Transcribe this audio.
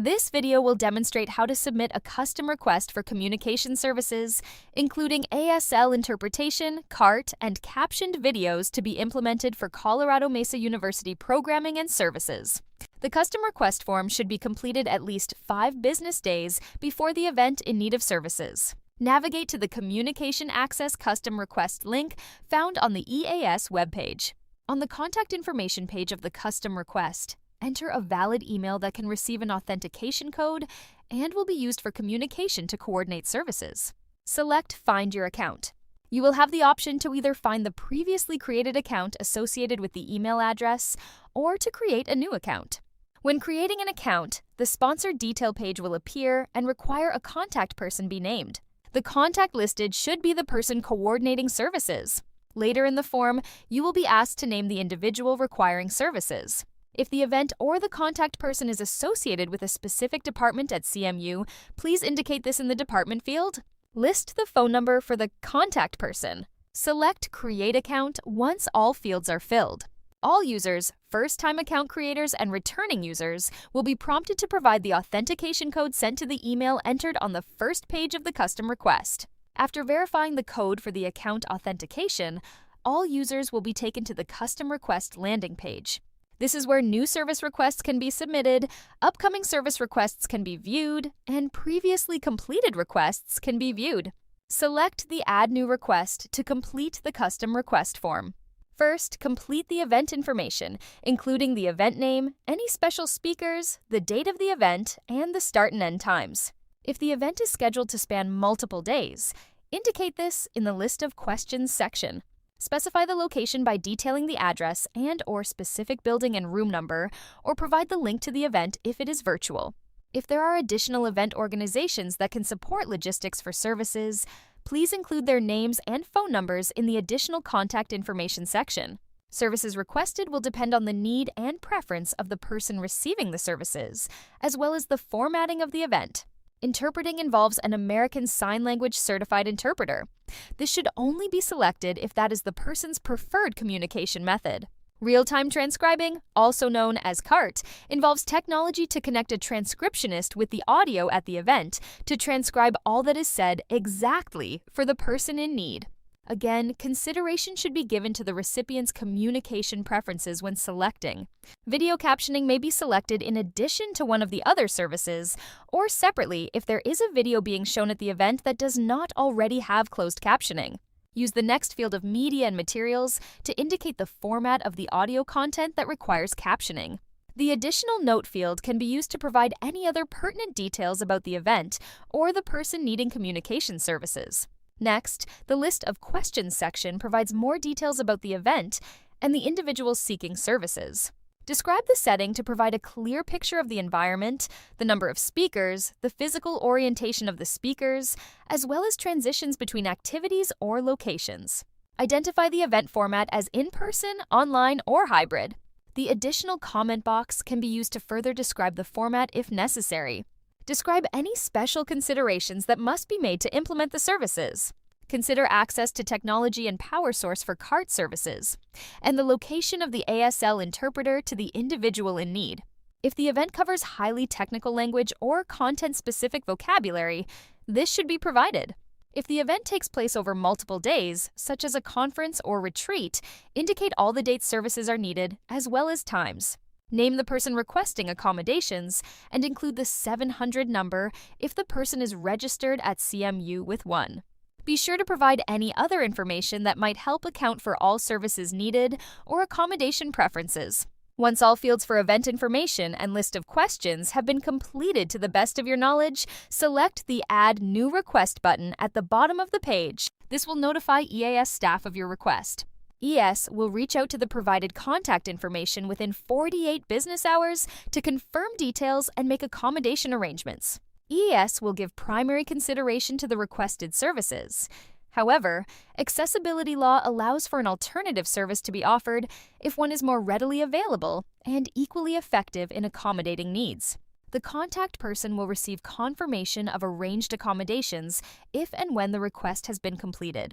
This video will demonstrate how to submit a custom request for communication services, including ASL interpretation, CART, and captioned videos to be implemented for Colorado Mesa University programming and services. The custom request form should be completed at least 5 business days before the event in need of services. Navigate to the Communication Access Custom Request link found on the EAS webpage. On the contact information page of the custom request, enter a valid email that can receive an authentication code and will be used for communication to coordinate services. Select Find Your Account. You will have the option to either find the previously created account associated with the email address or to create a new account. When creating an account, the sponsor detail page will appear and require a contact person be named. The contact listed should be the person coordinating services. Later in the form, you will be asked to name the individual requiring services. If the event or the contact person is associated with a specific department at CMU, please indicate this in the department field. List the phone number for the contact person. Select Create Account once all fields are filled. All users, first-time account creators, and returning users will be prompted to provide the authentication code sent to the email entered on the first page of the custom request. After verifying the code for the account authentication, all users will be taken to the custom request landing page. This is where new service requests can be submitted, upcoming service requests can be viewed, and previously completed requests can be viewed. Select the Add New Request to complete the custom request form. First, complete the event information, including the event name, any special speakers, the date of the event, and the start and end times. If the event is scheduled to span multiple days, indicate this in the List of Questions section. Specify the location by detailing the address and/or specific building and room number, or provide the link to the event if it is virtual. If there are additional event organizations that can support logistics for services, please include their names and phone numbers in the additional contact information section. Services requested will depend on the need and preference of the person receiving the services, as well as the formatting of the event. Interpreting involves an American Sign Language certified interpreter. This should only be selected if that is the person's preferred communication method. Real-time transcribing, also known as CART, involves technology to connect a transcriptionist with the audio at the event to transcribe all that is said exactly for the person in need. Again, consideration should be given to the recipient's communication preferences when selecting. Video captioning may be selected in addition to one of the other services, or separately if there is a video being shown at the event that does not already have closed captioning. Use the next field of Media and Materials to indicate the format of the audio content that requires captioning. The additional note field can be used to provide any other pertinent details about the event or the person needing communication services. Next, the List of Questions section provides more details about the event and the individuals seeking services. Describe the setting to provide a clear picture of the environment, the number of speakers, the physical orientation of the speakers, as well as transitions between activities or locations. Identify the event format as in-person, online, or hybrid. The additional comment box can be used to further describe the format if necessary. Describe any special considerations that must be made to implement the services. Consider access to technology and power source for CART services, and the location of the ASL interpreter to the individual in need. If the event covers highly technical language or content-specific vocabulary, this should be provided. If the event takes place over multiple days, such as a conference or retreat, indicate all the dates services are needed, as well as times. Name the person requesting accommodations and include the 700 number if the person is registered at CMU with one. Be sure to provide any other information that might help account for all services needed or accommodation preferences. Once all fields for event information and list of questions have been completed to the best of your knowledge, select the Add New Request button at the bottom of the page. This will notify EAS staff of your request. ES will reach out to the provided contact information within 48 business hours to confirm details and make accommodation arrangements. ES will give primary consideration to the requested services. However, accessibility law allows for an alternative service to be offered if one is more readily available and equally effective in accommodating needs. The contact person will receive confirmation of arranged accommodations if and when the request has been completed.